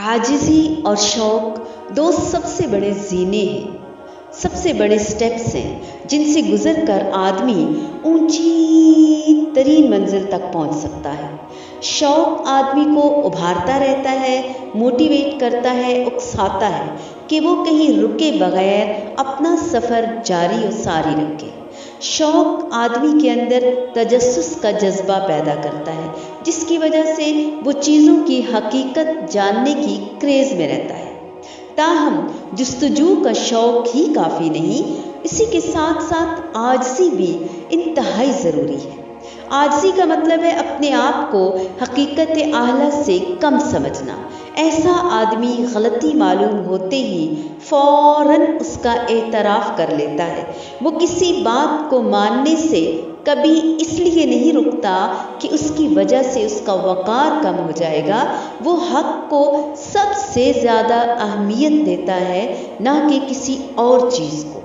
आजिज़ी और शौक़ दो सबसे बड़े ज़ीने हैं, सबसे बड़े स्टेप्स हैं जिनसे गुज़र कर आदमी ऊंची तरीन मंजिल तक पहुंच सकता है। शौक़ आदमी को उभारता रहता है, मोटिवेट करता है, उकसाता है कि वो कहीं रुके बगैर अपना सफ़र जारी और सारी रखे। शौक़ आदमी के अंदर तजस्सुस का जज्बा पैदा करता है, जिसकी वजह से वो चीज़ों की हकीकत जानने की क्रेज़ में रहता है। ताहम जुस्तजू का शौक़ ही काफ़ी नहीं, इसी के साथ साथ आजिज़ी भी इंतहाई ज़रूरी है। आजिज़ी का मतलब है अपने आप को हकीकत आला से कम समझना। ऐसा आदमी गलती मालूम होते ही फ़ौरन उसका एतराफ़ कर लेता है। वो किसी बात को मानने से कभी इसलिए नहीं रुकता कि उसकी वजह से उसका वक़ार कम हो जाएगा। वो हक़ को सबसे ज़्यादा अहमियत देता है, ना कि किसी और चीज़ को।